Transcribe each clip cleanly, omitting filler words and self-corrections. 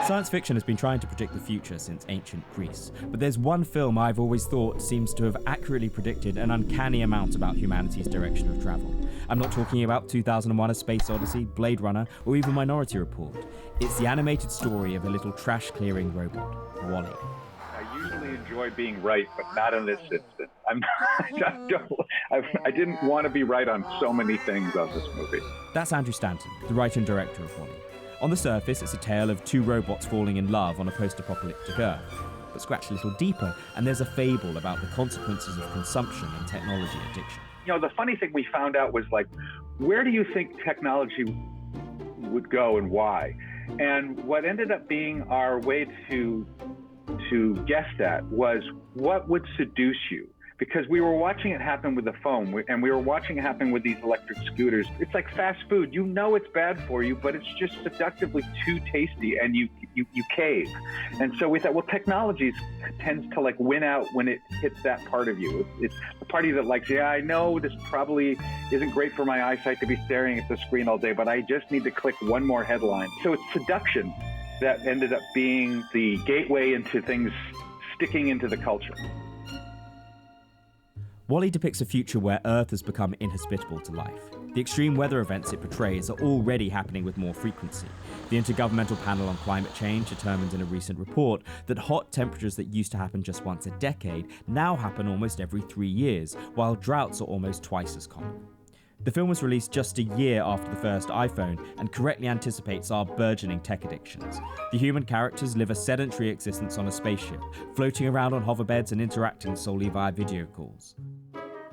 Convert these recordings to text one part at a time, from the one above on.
Science fiction has been trying to predict the future since ancient Greece, but there's one film I've always thought seems to have accurately predicted an uncanny amount about humanity's direction of travel. I'm not talking about 2001: A Space Odyssey, Blade Runner, or even Minority Report. It's the animated story of a little trash-clearing robot, WALL-E. I usually enjoy being right, but not in this instance. I didn't want to be right on so many things of this movie. That's Andrew Stanton, the writer and director of WALL-E. On the surface, it's a tale of two robots falling in love on a post-apocalyptic Earth. But scratch a little deeper, and there's a fable about the consequences of consumption and technology addiction. You know, the funny thing we found out was, like, where do you think technology would go and why? And what ended up being our way to guess that was what would seduce you. Because we were watching it happen with the phone, and we were watching it happen with these electric scooters. It's like fast food. You know it's bad for you, but it's just seductively too tasty, and you cave. And so we thought, well, technology tends to, like, win out when it hits that part of you. It's the party that likes, yeah, I know this probably isn't great for my eyesight to be staring at the screen all day, but I just need to click one more headline. So it's seduction that ended up being the gateway into things sticking into the culture. WALL-E depicts a future where Earth has become inhospitable to life. The extreme weather events it portrays are already happening with more frequency. The Intergovernmental Panel on Climate Change determined in a recent report that hot temperatures that used to happen just once a decade now happen almost every 3 years, while droughts are almost twice as common. The film was released just a year after the first iPhone and correctly anticipates our burgeoning tech addictions. The human characters live a sedentary existence on a spaceship, floating around on hoverbeds and interacting solely via video calls.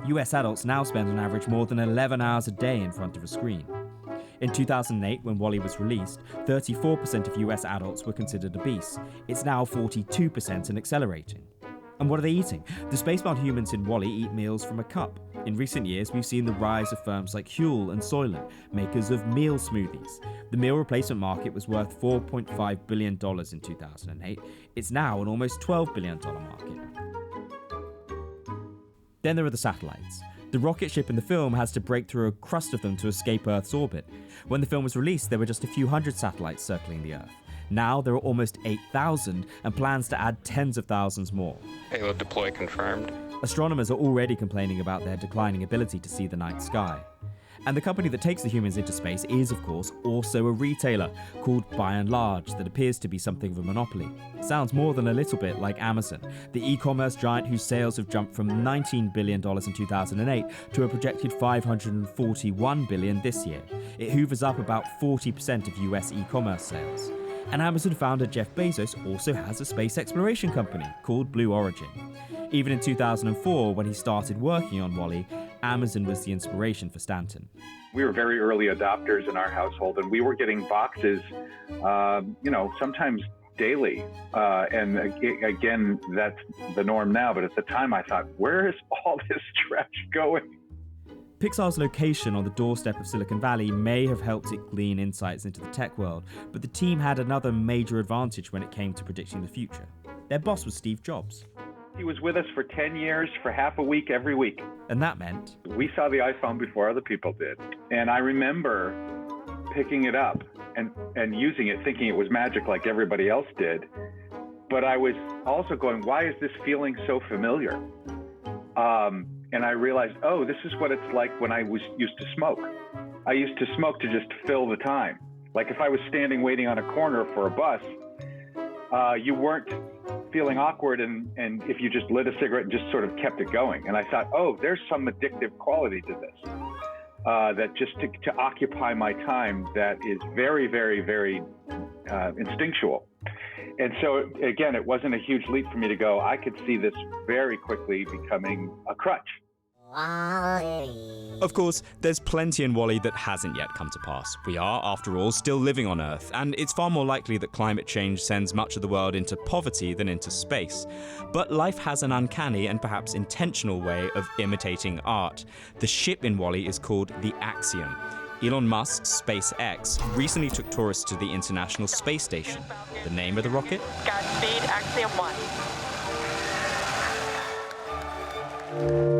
US adults now spend on average more than 11 hours a day in front of a screen. In 2008, when WALL-E was released, 34% of US adults were considered obese. It's now 42% and accelerating. And what are they eating? The spacebound humans in WALL-E eat meals from a cup. In recent years, we've seen the rise of firms like Huel and Soylent, makers of meal smoothies. The meal replacement market was worth $4.5 billion in 2008. It's now an almost $12 billion market. Then there are the satellites. The rocket ship in the film has to break through a crust of them to escape Earth's orbit. When the film was released, there were just a few hundred satellites circling the Earth. Now there are almost 8,000 and plans to add tens of thousands more. Payload deploy confirmed. Astronomers are already complaining about their declining ability to see the night sky. And the company that takes the humans into space is, of course, also a retailer called By and Large that appears to be something of a monopoly. It sounds more than a little bit like Amazon, the e-commerce giant whose sales have jumped from $19 billion in 2008 to a projected $541 billion this year. It hoovers up about 40% of US e-commerce sales. And Amazon founder Jeff Bezos also has a space exploration company called Blue Origin. Even in 2004, when he started working on WALL-E, Amazon was the inspiration for Stanton. We were very early adopters in our household, and we were getting boxes, sometimes daily. And again, that's the norm now. But at the time, I thought, where is all this trash going? Pixar's location on the doorstep of Silicon Valley may have helped it glean insights into the tech world, but the team had another major advantage when it came to predicting the future. Their boss was Steve Jobs. He was with us for 10 years, for half a week, every week. And that meant? We saw the iPhone before other people did. And I remember picking it up and using it, thinking it was magic like everybody else did. But I was also going, why is this feeling so familiar? And I realized, oh, this is what it's like when I used to smoke. I used to smoke to just fill the time. Like if I was standing waiting on a corner for a bus, you weren't feeling awkward and if you just lit a cigarette and just sort of kept it going. And I thought, oh, there's some addictive quality to this, that just to occupy my time that is very, very, very instinctual. And so, again, it wasn't a huge leap for me to go, I could see this very quickly becoming a crutch. Of course, there's plenty in WALL-E that hasn't yet come to pass. We are, after all, still living on Earth, and it's far more likely that climate change sends much of the world into poverty than into space. But life has an uncanny and perhaps intentional way of imitating art. The ship in WALL-E is called the Axiom. Elon Musk's SpaceX recently took tourists to the International Space Station. The name of the rocket? Godspeed, Axiom 1.